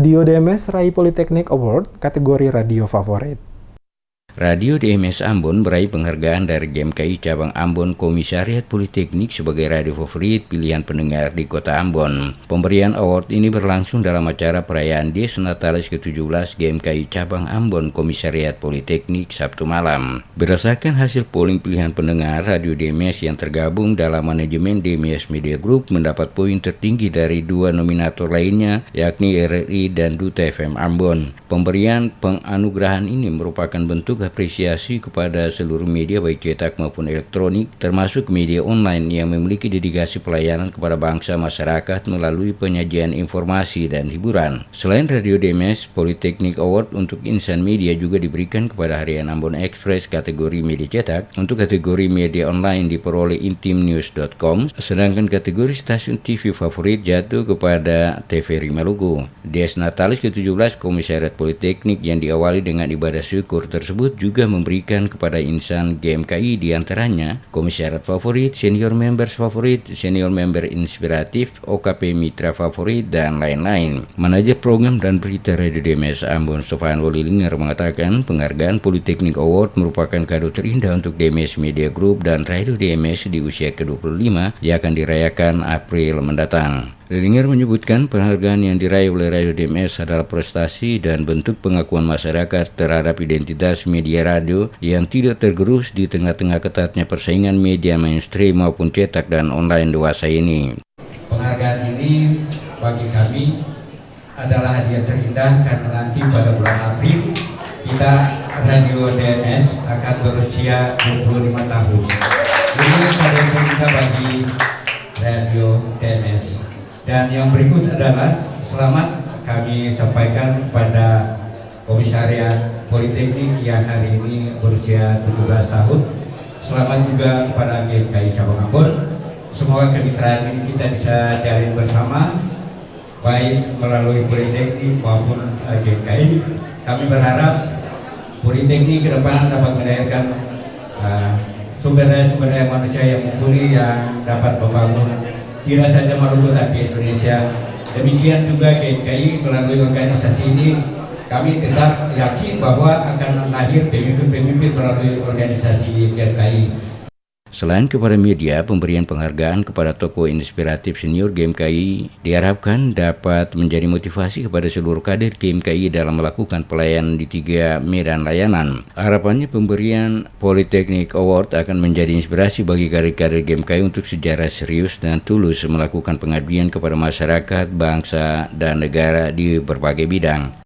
Radio DMS raih Politeknik Award kategori radio favorit. Radio DMS Ambon meraih penghargaan dari GMKI Cabang Ambon Komisariat Politeknik sebagai radio favorit pilihan pendengar di Kota Ambon. Pemberian award ini berlangsung dalam acara perayaan Dies Natalis ke-17 GMKI Cabang Ambon Komisariat Politeknik Sabtu malam. Berdasarkan hasil polling pilihan pendengar, Radio DMS yang tergabung dalam manajemen DMS Media Group mendapat poin tertinggi dari dua nominator lainnya, yakni RRI dan Duta FM Ambon. Pemberian penganugerahan ini merupakan bentuk apresiasi kepada seluruh media baik cetak maupun elektronik, termasuk media online yang memiliki dedikasi pelayanan kepada bangsa masyarakat melalui penyajian informasi dan hiburan. Selain Radio DMS, Politeknik Award untuk insan media juga diberikan kepada Harian Ambon Express kategori media cetak. Untuk kategori media online diperoleh intimnews.com, sedangkan kategori stasiun TV favorit jatuh kepada TVRI Maluku. Dies Natalis ke-17 Komisariat Politeknik yang diawali dengan ibadah syukur tersebut juga memberikan kepada insan GMKI diantaranya komisariat favorit, senior members favorit, senior member inspiratif, OKP mitra favorit, dan lain-lain. Manajer program dan berita Radio DMS Ambon Stefan Wolilinger mengatakan penghargaan Politeknik Award merupakan kado terindah untuk DMS Media Group dan Radio DMS di usia ke-25 yang akan dirayakan April mendatang. Lilinger menyebutkan penghargaan yang diraih oleh Radio DMS adalah prestasi dan bentuk pengakuan masyarakat terhadap identitas media radio yang tidak tergerus di tengah-tengah ketatnya persaingan media mainstream maupun cetak dan online dewasa ini. Penghargaan ini bagi kami adalah hadiah terindah karena nanti pada bulan April kita Radio DMS akan berusia 25 tahun. Ini hadiah terindah bagi Radio DMS. Dan yang berikut adalah selamat kami sampaikan kepada Komisariat Politeknik yang hari ini berusia 17 tahun. Selamat juga kepada GMKI Cabang Ambon. Semoga kemitraan ini kita bisa jalin bersama, baik melalui Politeknik maupun GMKI. Kami berharap Politeknik ke depan dapat melahirkan sumber daya manusia yang mumpuni yang dapat membangun tidak saja Maluku tapi Indonesia. Demikian juga GMKI melalui organisasi ini kami tetap yakin bahwa akan lahir pemimpin-pemimpin melalui organisasi GMKI. Selain kepada media, pemberian penghargaan kepada tokoh inspiratif senior GMKI diharapkan dapat menjadi motivasi kepada seluruh kader GMKI dalam melakukan pelayanan di 3 medan layanan. Harapannya pemberian Politeknik Award akan menjadi inspirasi bagi kader-kader GMKI untuk secara serius dan tulus melakukan pengabdian kepada masyarakat, bangsa, dan negara di berbagai bidang.